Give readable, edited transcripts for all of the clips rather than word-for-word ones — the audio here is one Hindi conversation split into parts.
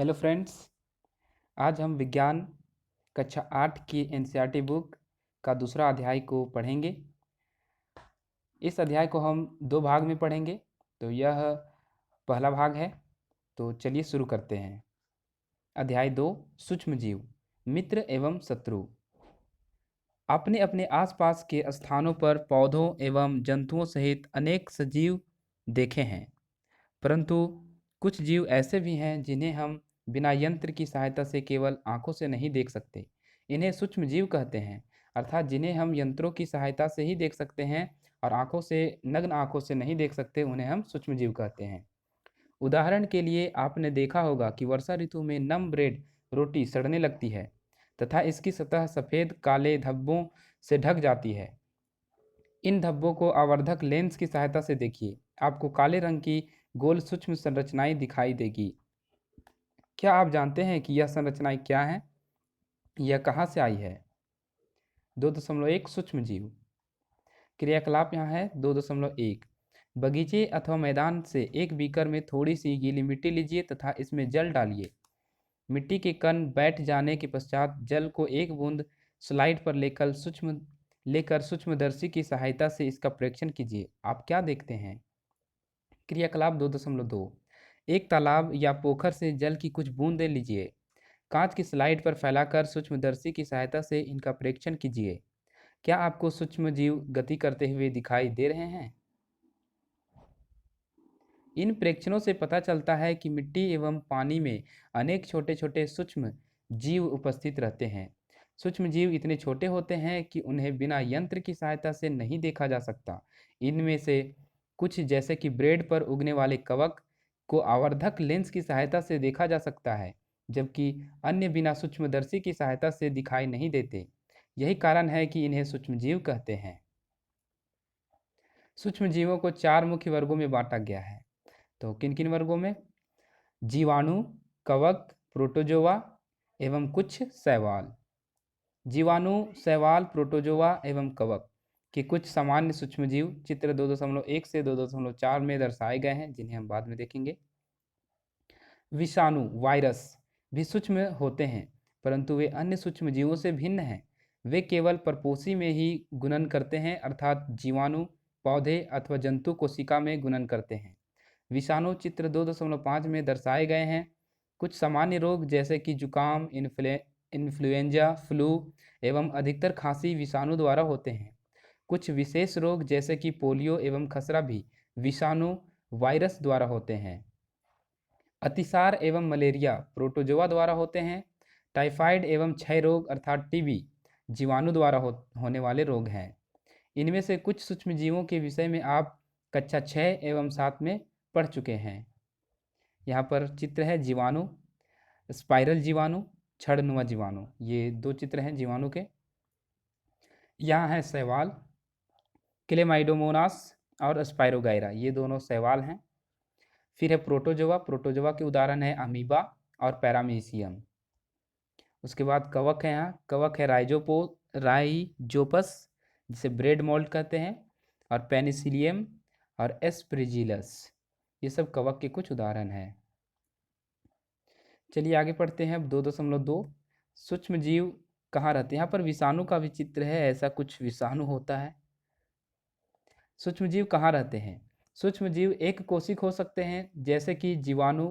Hello friends. आज हम विज्ञान कक्षा 8 की एनसीईआरटी बुक का दूसरा अध्याय को पढ़ेंगे। इस अध्याय को हम दो भाग में पढ़ेंगे, तो यह पहला भाग है। तो चलिए शुरू करते हैं। अध्याय 2, सूक्ष्म जीव, मित्र एवं शत्रु। आपने अपने आसपास के स्थानों पर पौधों एवं जंतुओं सहित अनेक सजीव देखे हैं, परंतु कुछ जीव ऐसे भी हैं जिन्हें हम बिना यंत्र की सहायता से केवल आंखों से नहीं देख सकते। इन्हें सूक्ष्म जीव कहते हैं, अर्थात जिन्हें हम यंत्रों की सहायता से ही देख सकते हैं और नग्न आंखों से नहीं देख सकते, उन्हें हम सूक्ष्म जीव कहते हैं। उदाहरण के लिए आपने देखा होगा कि वर्षा ऋतु में नम ब्रेड रोटी सड़ने लगती है तथा इसकी सतह सफ़ेद काले धब्बों से ढक जाती है। इन धब्बों को आवर्धक लेंस की सहायता से देखिए, आपको काले रंग की गोल सूक्ष्म संरचनाएं दिखाई देगी। क्या आप जानते हैं कि यह संरचनाएं क्या हैं? यह कहाँ से आई है? 2.1 सूक्ष्म जीव। क्रियाकलाप यहाँ है 2.1। बगीचे अथवा मैदान से एक बीकर में थोड़ी सी गीली मिट्टी लीजिए तथा इसमें जल डालिए। मिट्टी के कण बैठ जाने के पश्चात जल को एक बूंद स्लाइड पर लेकर सूक्ष्मदर्शी की सहायता से इसका प्रेक्षण कीजिए। आप क्या देखते हैं? क्रियाकलाप 2.2। एक तालाब या पोखर से जल की कुछ बूंदें लीजिए। कांच की स्लाइड पर फैलाकर सूक्ष्मदर्शी की सहायता से इनका प्रेक्षण कीजिए। क्या आपको सूक्ष्म जीव गति करते हुए दिखाई दे रहे हैं? इन प्रेक्षणों से पता चलता है कि मिट्टी एवं पानी में अनेक छोटे छोटे सूक्ष्म जीव उपस्थित रहते हैं। सूक्ष्म जीव इतने छोटे होते हैं कि उन्हें बिना यंत्र की सहायता से नहीं देखा जा सकता। इनमें से कुछ, जैसे कि ब्रेड पर उगने वाले कवक, को आवर्धक लेंस की सहायता से देखा जा सकता है, जबकि अन्य बिना सूक्ष्मदर्शी की सहायता से दिखाई नहीं देते। यही कारण है कि इन्हें सूक्ष्मजीव कहते हैं। सूक्ष्म जीवों को 4 मुख्य वर्गों में बांटा गया है। तो किन किन वर्गों में? जीवाणु, कवक, प्रोटोजोआ एवं कुछ शैवाल। जीवाणु, शैवाल, प्रोटोजोआ एवं कवक के कुछ सामान्य सूक्ष्मजीव चित्र 2.1 से 2.4 में दर्शाए गए हैं, जिन्हें हम बाद में देखेंगे। विषाणु, वायरस भी सूक्ष्म होते हैं, परंतु वे अन्य सूक्ष्मजीवों से भिन्न हैं। वे केवल परपोषी में ही गुणन करते हैं, अर्थात जीवाणु पौधे अथवा जंतु कोशिका में गुणन करते हैं। विषाणु चित्र 2.5 में दर्शाए गए हैं। कुछ सामान्य रोग जैसे कि जुकाम, इन्फ्लुएंजा, फ्लू एवं अधिकतर खांसी विषाणु द्वारा होते हैं। कुछ विशेष रोग जैसे कि पोलियो एवं खसरा भी विषाणु वायरस द्वारा होते हैं। अतिसार एवं मलेरिया प्रोटोजोआ द्वारा होते हैं। टाइफाइड एवं क्षय रोग अर्थात टीबी जीवाणु द्वारा होने वाले रोग हैं। इनमें से कुछ सूक्ष्मजीवों के विषय में आप कक्षा 6 एवं 7 में पढ़ चुके हैं। यहाँ पर चित्र है जीवाणु, स्पाइरल जीवाणु, छड़नुमा जीवाणु, ये 2 चित्र हैं जीवाणु के। यहाँ है शैवाल, क्लेमाइडोमोनास और स्पाइरोगाइरा, ये दोनों शैवाल हैं। फिर है प्रोटोजोआ। प्रोटोजोआ के उदाहरण है अमीबा और पैरामीशियम। उसके बाद कवक है। यहाँ कवक है राइजोपस, जिसे ब्रेड मोल्ड कहते हैं, और पेनिसिलियम और एस्परिजिलस, ये सब कवक के कुछ उदाहरण हैं। चलिए आगे पढ़ते हैं। अब 2.2 सूक्ष्म जीव कहाँ रहते हैं? यहाँ पर विषाणु का भी चित्र है, ऐसा कुछ विषाणु होता है। सूक्ष्म जीव कहाँ रहते हैं? सूक्ष्म जीव एक कोशिक हो सकते हैं, जैसे कि जीवाणु,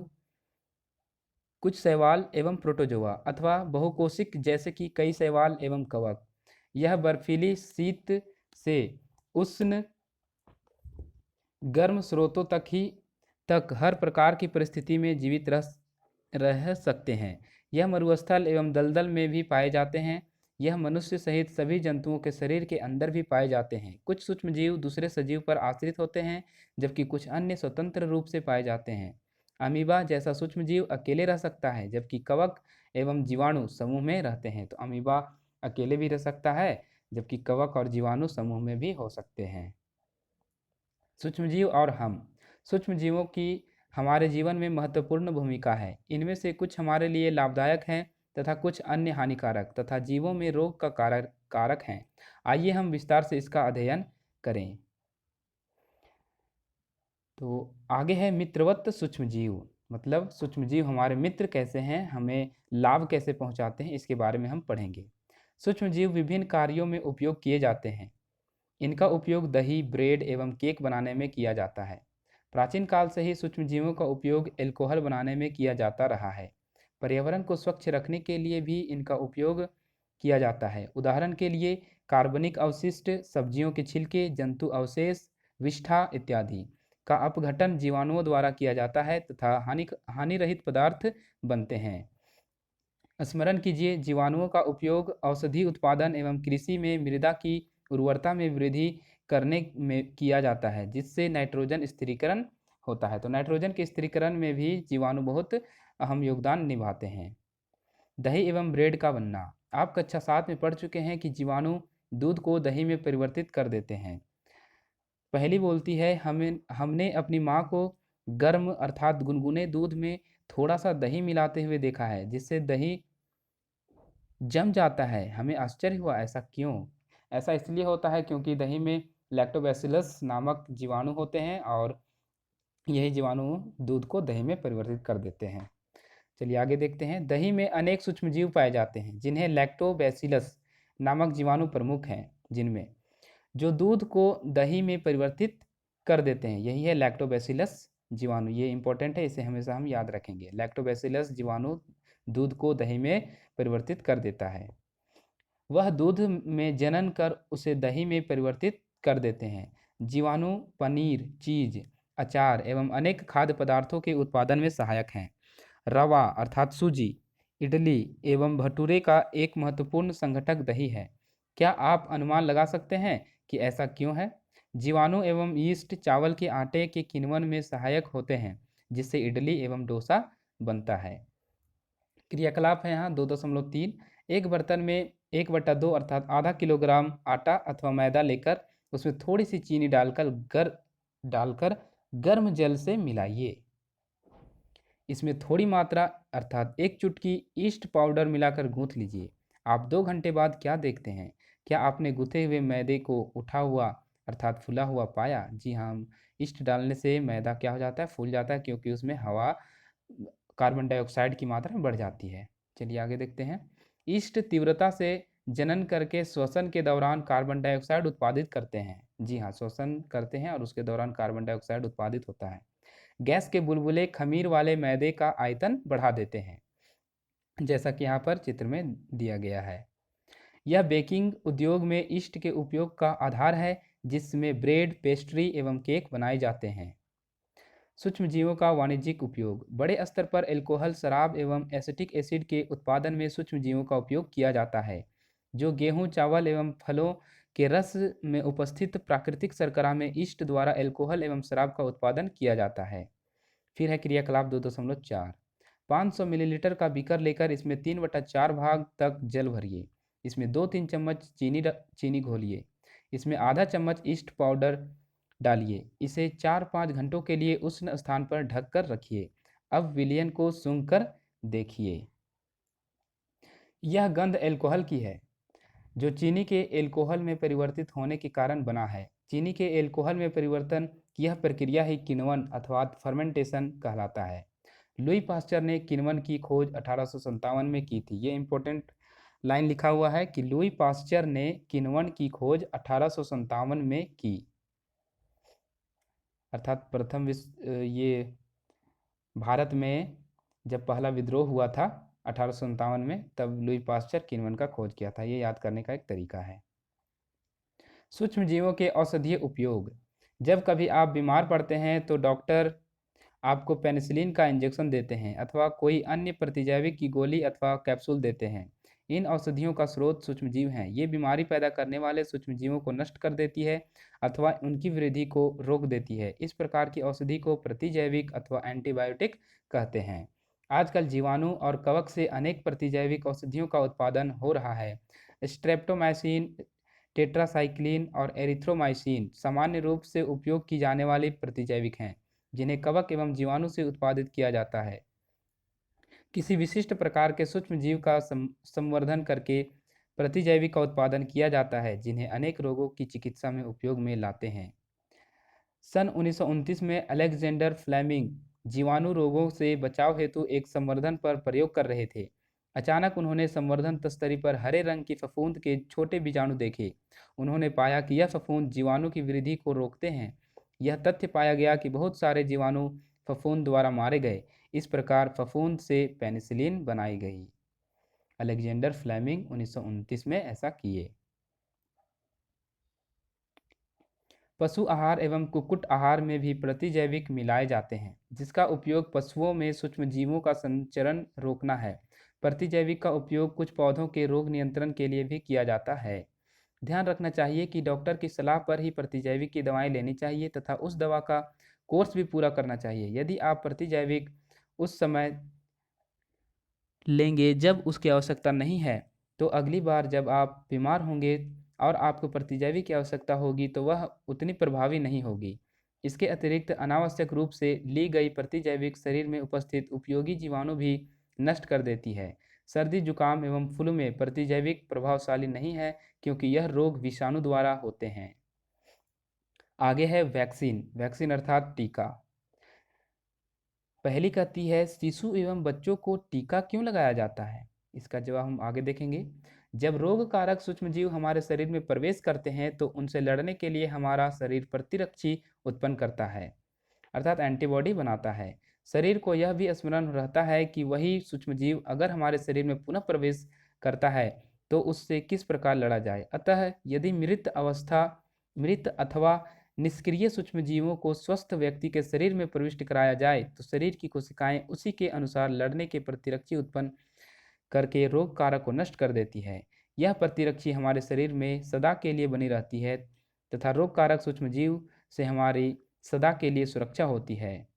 कुछ शैवाल एवं प्रोटोजोआ, अथवा बहुकोशिक जैसे कि कई शैवाल एवं कवक। यह बर्फीली शीत से उष्ण गर्म स्रोतों तक हर प्रकार की परिस्थिति में जीवित रह सकते हैं। यह मरुस्थल एवं दलदल में भी पाए जाते हैं। यह मनुष्य सहित सभी जंतुओं के शरीर के अंदर भी पाए जाते हैं। कुछ सूक्ष्मजीव दूसरे सजीव पर आश्रित होते हैं, जबकि कुछ अन्य स्वतंत्र रूप से पाए जाते हैं। अमीबा जैसा सूक्ष्मजीव अकेले रह सकता है, जबकि कवक एवं जीवाणु समूह में रहते हैं। तो अमीबा अकेले भी रह सकता है, जबकि कवक और जीवाणु समूह में भी हो सकते हैं। सूक्ष्मजीव और हम। सूक्ष्मजीवों की हमारे जीवन में महत्वपूर्ण भूमिका है। इनमें से कुछ हमारे लिए लाभदायक हैं तथा कुछ अन्य हानिकारक तथा जीवों में रोग का कारक हैं। आइए हम विस्तार से इसका अध्ययन करें। तो आगे है मित्रवत सूक्ष्मजीव। मतलब सूक्ष्मजीव हमारे मित्र कैसे हैं, हमें लाभ कैसे पहुंचाते हैं, इसके बारे में हम पढ़ेंगे। सूक्ष्मजीव विभिन्न कार्यों में उपयोग किए जाते हैं। इनका उपयोग दही, ब्रेड एवं केक बनाने में किया जाता है। प्राचीन काल से ही सूक्ष्मजीवों का उपयोग एल्कोहल बनाने में किया जाता रहा है। पर्यावरण को स्वच्छ रखने के लिए भी इनका उपयोग किया जाता है। उदाहरण के लिए कार्बनिक अवशिष्ट, सब्जियों के छिलके, जंतु अवशेष, विष्ठा इत्यादि का अपघटन जीवाणुओं द्वारा किया जाता है तथा हानिरहित पदार्थ बनते हैं। स्मरण कीजिए, जीवाणुओं का उपयोग औषधि उत्पादन एवं कृषि में मृदा की उर्वरता में वृद्धि करने में किया जाता है, जिससे नाइट्रोजन स्थिरीकरण होता है। तो नाइट्रोजन के स्थिरीकरण में भी जीवाणु बहुत अहम योगदान निभाते हैं। दही एवं ब्रेड का बनना। आप कक्षा 7 में पढ़ चुके हैं कि जीवाणु दूध को दही में परिवर्तित कर देते हैं। पहली बोलती है, हमने अपनी माँ को गर्म अर्थात गुनगुने दूध में थोड़ा सा दही मिलाते हुए देखा है, जिससे दही जम जाता है। हमें आश्चर्य हुआ, ऐसा क्यों? ऐसा इसलिए होता है क्योंकि दही में लैक्टोबैसिलस नामक जीवाणु होते हैं और यही जीवाणु दूध को दही में परिवर्तित कर देते हैं। चलिए आगे देखते हैं। दही में अनेक सूक्ष्मजीव पाए जाते हैं, जिन्हें लैक्टोबैसिलस नामक जीवाणु प्रमुख हैं, जिनमें जो दूध को दही में परिवर्तित कर देते हैं, यही है लैक्टोबैसिलस जीवाणु। ये इंपॉर्टेंट है, इसे हमेशा हम याद रखेंगे। लैक्टोबैसिलस जीवाणु दूध को दही में परिवर्तित कर देता है। वह दूध में जनन कर उसे दही में परिवर्तित कर देते हैं। जीवाणु पनीर, चीज, अचार एवं अनेक खाद्य पदार्थों के उत्पादन में सहायक हैं। रवा अर्थात सूजी, इडली एवं भटूरे का एक महत्वपूर्ण संघटक दही है। क्या आप अनुमान लगा सकते हैं कि ऐसा क्यों है? जीवाणु एवं यीस्ट चावल के आटे के किण्वन में सहायक होते हैं, जिससे इडली एवं डोसा बनता है। क्रियाकलाप है यहाँ 2.3। एक बर्तन में 1/2 अर्थात आधा किलोग्राम आटा अथवा मैदा लेकर उसमें थोड़ी सी चीनी डालकर गर्म जल से मिलाइए। इसमें थोड़ी मात्रा अर्थात 1 चुटकी ईस्ट पाउडर मिलाकर गूंथ लीजिए। आप 2 घंटे बाद क्या देखते हैं? क्या आपने गूंथे हुए मैदे को उठा हुआ अर्थात फूला हुआ पाया? जी हाँ, ईस्ट डालने से मैदा क्या हो जाता है? फूल जाता है, क्योंकि उसमें हवा कार्बन डाइऑक्साइड की मात्रा बढ़ जाती है। चलिए आगे देखते हैं। ईस्ट तीव्रता से जनन करके श्वसन के दौरान कार्बन डाइऑक्साइड उत्पादित करते हैं। जी हाँ, श्वसन करते हैं और उसके दौरान कार्बन डाइऑक्साइड उत्पादित होता है। गैस के बुलबुले खमीर वाले मैदे का आयतन बढ़ा देते हैं, जैसा कि यहाँ पर चित्र में दिया गया है। यह बेकिंग उद्योग में ईस्ट के उपयोग का आधार है, जिसमें ब्रेड, पेस्ट्री एवं केक बनाए जाते हैं। सूक्ष्मजीवों का वाणिज्यिक उपयोग। बड़े स्तर पर एल्कोहल, शराब एवं एसिटिक एसिड के उत्पादन में सूक्ष्मजीवों का उपयोग किया जाता है, जो गेहूं, चावल एवं फलों के रस में उपस्थित प्राकृतिक शर्करा में ईस्ट द्वारा एल्कोहल एवं शराब का उत्पादन किया जाता है। फिर है क्रियाकलाप 2.4। 500 मिलीलीटर का बीकर लेकर इसमें 3/4 भाग तक जल भरिए। इसमें 2-3 चम्मच चीनी घोलिए। इसमें आधा चम्मच ईस्ट पाउडर डालिए। इसे 4-5 घंटों के लिए उष्ण स्थान पर ढक कर रखिए। अब विलयन को सूंघ कर देखिए। यह गंध एल्कोहल की है, जो चीनी के एल्कोहल में परिवर्तित होने के कारण बना है। चीनी के एल्कोहल में परिवर्तन की यह प्रक्रिया ही किण्वन अथवा फर्मेंटेशन कहलाता है। लुई पास्चर ने किण्वन की खोज 1857 में की थी। ये इंपॉर्टेंट लाइन लिखा हुआ है कि लुई पास्चर ने किण्वन की खोज 1857 में की, अर्थात प्रथम विश्व ये भारत में जब पहला विद्रोह हुआ था 1857 में, तब लुई पास्चर किण्वन का खोज किया था। ये याद करने का एक तरीका है। सूक्ष्मजीवों के औषधीय उपयोग। जब कभी आप बीमार पड़ते हैं तो डॉक्टर आपको पेनिसिलिन का इंजेक्शन देते हैं अथवा कोई अन्य प्रतिजैविक की गोली अथवा कैप्सूल देते हैं। इन औषधियों का स्रोत सूक्ष्मजीव हैं। ये बीमारी पैदा करने वाले सूक्ष्मजीवों को नष्ट कर देती है अथवा उनकी वृद्धि को रोक देती है। इस प्रकार की औषधि को प्रतिजैविक अथवा एंटीबायोटिक कहते हैं। आजकल जीवाणु और कवक से अनेक प्रतिजैविक औषधियों का उत्पादन हो रहा है। स्ट्रेप्टोमाइसिन, टेट्रासाइक्लिन और एरिथ्रोमाइसिन सामान्य रूप से उपयोग की जाने वाली प्रतिजैविक हैं, जिन्हें कवक एवं जीवाणु से उत्पादित किया जाता है। किसी विशिष्ट प्रकार के सूक्ष्मजीव का संवर्धन करके प्रतिजैविक का उत्पादन किया जाता है, जिन्हें अनेक रोगों की चिकित्सा में उपयोग में लाते हैं। सन 1929 में अलेक्जेंडर फ्लेमिंग जीवाणु रोगों से बचाव हेतु एक संवर्धन पर प्रयोग कर रहे थे। अचानक उन्होंने संवर्धन तस्तरी पर हरे रंग की फफूंद के छोटे बीजाणु देखे। उन्होंने पाया कि यह फफूंद जीवाणु की वृद्धि को रोकते हैं। यह तथ्य पाया गया कि बहुत सारे जीवाणु फफूंद द्वारा मारे गए। इस प्रकार फफूंद से पेनिसिलिन बनाई गई। अलेक्जेंडर फ्लेमिंग 1929 में ऐसा किए। पशु आहार एवं कुक्कुट आहार में भी प्रतिजैविक मिलाए जाते हैं, जिसका उपयोग पशुओं में सूक्ष्मजीवों का संचरण रोकना है। प्रतिजैविक का उपयोग कुछ पौधों के रोग नियंत्रण के लिए भी किया जाता है। ध्यान रखना चाहिए कि डॉक्टर की सलाह पर ही प्रतिजैविक की दवाएं लेनी चाहिए तथा उस दवा का कोर्स भी पूरा करना चाहिए। यदि आप प्रतिजैविक उस समय लेंगे जब उसकी आवश्यकता नहीं है, तो अगली बार जब आप बीमार होंगे और आपको प्रतिजैविक की आवश्यकता होगी तो वह उतनी प्रभावी नहीं होगी। इसके अतिरिक्त अनावश्यक रूप से ली गई प्रतिजैविक शरीर में उपस्थित उपयोगी जीवाणु भी नष्ट कर देती है। सर्दी, जुकाम एवं फ्लू में प्रतिजैविक प्रभावशाली नहीं है, क्योंकि यह रोग विषाणु द्वारा होते हैं। आगे है वैक्सीन। वैक्सीन अर्थात टीका। पहली कहती है, शिशु एवं बच्चों को टीका क्यों लगाया जाता है? इसका जवाब हम आगे देखेंगे। जब रोग कारक सूक्ष्मजीव हमारे शरीर में प्रवेश करते हैं तो उनसे लड़ने के लिए हमारा शरीर प्रतिरक्षी उत्पन्न करता है, अर्थात एंटीबॉडी बनाता है। शरीर को यह भी स्मरण रहता है कि वही सूक्ष्मजीव अगर हमारे शरीर में पुनः प्रवेश करता है तो उससे किस प्रकार लड़ा जाए। अतः यदि मृत अथवा निष्क्रिय सूक्ष्मजीवों को स्वस्थ व्यक्ति के शरीर में प्रविष्ट कराया जाए तो शरीर की कोशिकाएं उसी के अनुसार लड़ने के प्रतिरक्षी उत्पन्न करके रोग कारक को नष्ट कर देती है। यह प्रतिरक्षी हमारे शरीर में सदा के लिए बनी रहती है तथा रोग कारक सूक्ष्मजीव से हमारी सदा के लिए सुरक्षा होती है।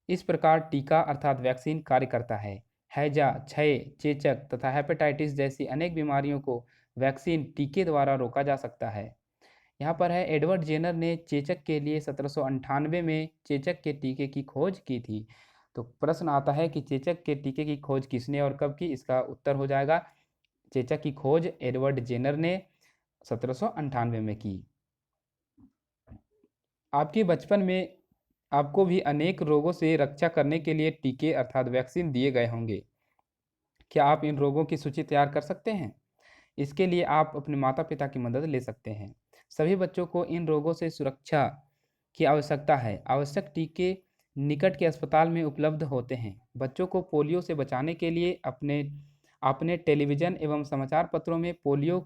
इस प्रकार टीका अर्थात वैक्सीन कार्य करता है। हैजा, क्षय, चेचक तथा हेपेटाइटिस जैसी अनेक बीमारियों को वैक्सीन टीके द्वारा रोका जा सकता है। यहाँ पर है, एडवर्ड जेनर ने चेचक के लिए 1798 में चेचक के टीके की खोज की थी। तो प्रश्न आता है कि चेचक के टीके की खोज किसने और कब की? इसका उत्तर हो जाएगा, चेचक की खोज एडवर्ड जेनर ने 1798 में की। आपके बचपन में आपको भी अनेक रोगों से रक्षा करने के लिए टीके अर्थात वैक्सीन दिए गए होंगे। क्या आप इन रोगों की सूची तैयार कर सकते हैं? इसके लिए आप अपने माता पिता की मदद ले सकते हैं। सभी बच्चों को इन रोगों से सुरक्षा की आवश्यकता है। आवश्यक टीके निकट के अस्पताल में उपलब्ध होते हैं। बच्चों को पोलियो से बचाने के लिए आपने टेलीविज़न एवं समाचार पत्रों में पोलियो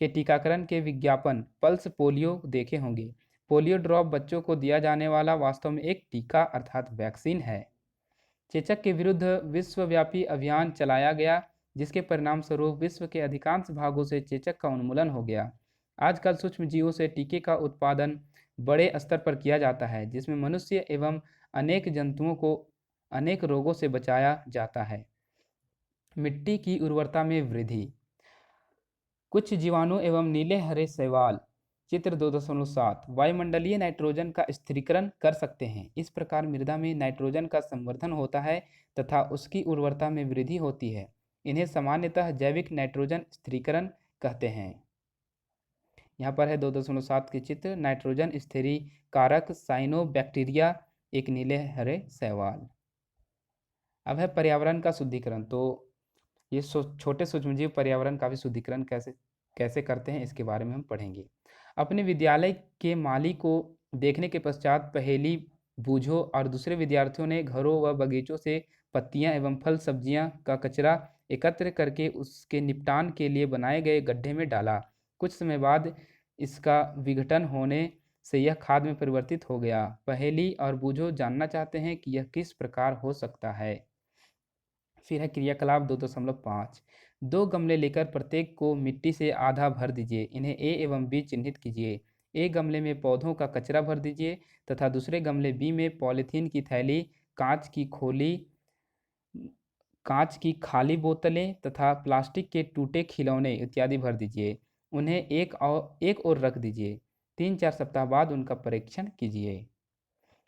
के टीकाकरण के विज्ञापन पल्स पोलियो देखे होंगे। पोलियो ड्रॉप बच्चों को दिया जाने वाला वास्तव में एक टीका अर्थात वैक्सीन है। चेचक के विरुद्ध विश्वव्यापी अभियान चलाया गया, जिसके परिणामस्वरूप विश्व के अधिकांश भागों से चेचक का उन्मूलन हो गया। आजकल सूक्ष्मजीवों से टीके का उत्पादन बड़े स्तर पर किया जाता है, जिसमें मनुष्य एवं अनेक जंतुओं को अनेक रोगों से बचाया जाता है। मिट्टी की उर्वरता में वृद्धि। कुछ जीवाणु एवं नीले हरे शैवाल चित्र 2.7 वायुमंडलीय नाइट्रोजन का स्थिरीकरण कर सकते हैं। इस प्रकार मृदा में नाइट्रोजन का संवर्धन होता है तथा उसकी उर्वरता में वृद्धि होती है। इन्हें सामान्यतः जैविक नाइट्रोजन स्थिरीकरण कहते हैं। यहाँ पर है 2.7 के चित्र, नाइट्रोजन स्थिरीकारक साइनोबैक्टीरिया, एक नीले हरे शैवाल। अब है पर्यावरण का शुद्धिकरण। तो ये छोटे सूक्ष्मजीव पर्यावरण का भी शुद्धिकरण कैसे करते हैं, इसके बारे में हम पढ़ेंगे। अपने विद्यालय के माली को देखने के पश्चात पहेली बूझो और दूसरे विद्यार्थियों ने घरों व बगीचों से पत्तियां एवं फल सब्जियां का कचरा एकत्र करके उसके निपटान के लिए बनाए गए गड्ढे में डाला। कुछ समय बाद इसका विघटन होने से यह खाद में परिवर्तित हो गया। पहेली और बूझो जानना चाहते हैं कि यह किस प्रकार हो सकता है। फिर है क्रियाकलाप 2.5। 2 गमले लेकर प्रत्येक को मिट्टी से आधा भर दीजिए। इन्हें ए एवं बी चिन्हित कीजिए। ए गमले में पौधों का कचरा भर दीजिए तथा दूसरे गमले बी में पॉलीथीन की थैली, कांच की खाली बोतलें तथा प्लास्टिक के टूटे खिलौने इत्यादि भर दीजिए। उन्हें एक ओर रख दीजिए। 3-4 सप्ताह बाद उनका परीक्षण कीजिए।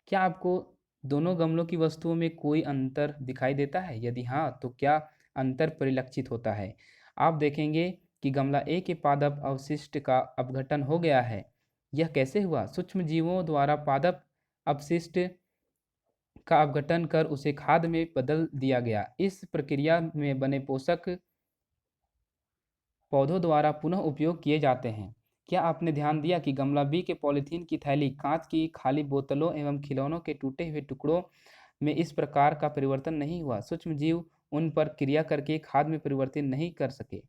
क्या आपको दोनों गमलों की वस्तुओं में कोई अंतर दिखाई देता है? यदि हाँ, तो क्या अंतर परिलक्षित होता है? आप देखेंगे कि गमला ए के पादप अवशिष्ट का अपघटन हो गया है। यह कैसे हुआ? सूक्ष्म जीवों द्वारा पादप अपशिष्ट का अपघटन कर उसे खाद में बदल दिया गया। इस प्रक्रिया में बने पोषक पौधों द्वारा पुनः उपयोग किए जाते हैं। क्या आपने ध्यान दिया कि गमला बी के पॉलीथीन की थैली, कांच की खाली बोतलों एवं खिलौनों के टूटे हुए टुकड़ों में इस प्रकार का परिवर्तन नहीं हुआ? सूक्ष्म जीव उन पर क्रिया करके खाद में परिवर्तित नहीं कर सके।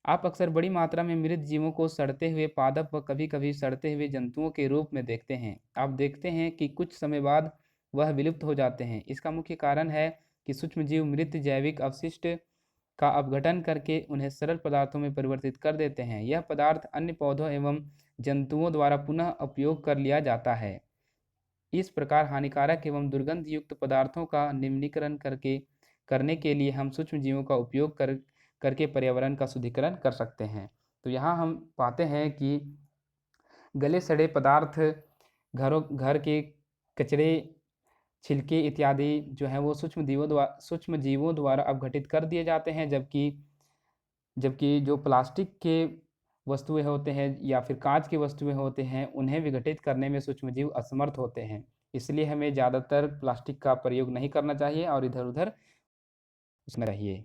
आप अक्सर बड़ी मात्रा में मृत जीवों को सड़ते हुए पादप व कभी-कभी सड़ते हुए जंतुओं के रूप में देखते हैं। आप देखते हैं कि कुछ समय बाद वह विलुप्त हो जाते हैं। इसका मुख्य कारण है कि सूक्ष्मजीव मृत जैविक अपशिष्ट का अपघटन करके उन्हें सरल पदार्थों में परिवर्तित कर देते हैं। यह पदार्थ अन्य पौधों एवं जंतुओं द्वारा पुनः उपयोग कर लिया जाता है। इस प्रकार हानिकारक एवं दुर्गंध युक्त पदार्थों का निम्नीकरण करने के लिए हम सूक्ष्म जीवों का उपयोग करके पर्यावरण का शुद्धिकरण कर सकते हैं। तो यहाँ हम पाते हैं कि गले सड़े पदार्थ, घर के कचरे, छिलके इत्यादि जो है वो सूक्ष्म जीवों द्वारा अपघटित कर दिए जाते हैं, जबकि जो प्लास्टिक के वस्तुएं होते हैं या फिर कांच की वस्तुएं होते हैं, उन्हें विघटित करने में सूक्ष्मजीव असमर्थ होते हैं। इसलिए हमें ज़्यादातर प्लास्टिक का प्रयोग नहीं करना चाहिए और इधर-उधर उसमें रहिए।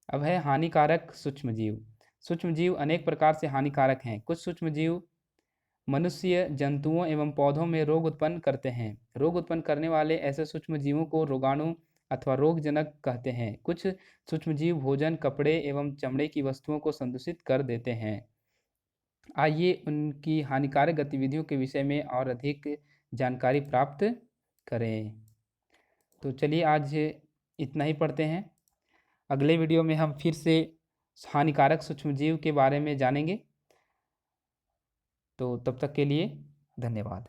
अब है हानिकारक सूक्ष्मजीव। सूक्ष्मजीव अनेक प्रकार से हानिकारक हैं। कुछ सूक्ष्मजीव मनुष्य, जंतुओं एवं पौधों में रोग उत्पन्न करते हैं। रोग उत्पन्न करने वाले ऐसे सूक्ष्मजीवों को रोगाणु अथवा रोगजनक कहते हैं। कुछ सूक्ष्मजीव भोजन, कपड़े एवं चमड़े की वस्तुओं को संदूषित कर देते हैं। आइए उनकी हानिकारक गतिविधियों के विषय में और अधिक जानकारी प्राप्त करें। तो चलिए आज इतना ही पढ़ते हैं। अगले वीडियो में हम फिर से हानिकारक सूक्ष्मजीव के बारे में जानेंगे। तो तब तक के लिए धन्यवाद।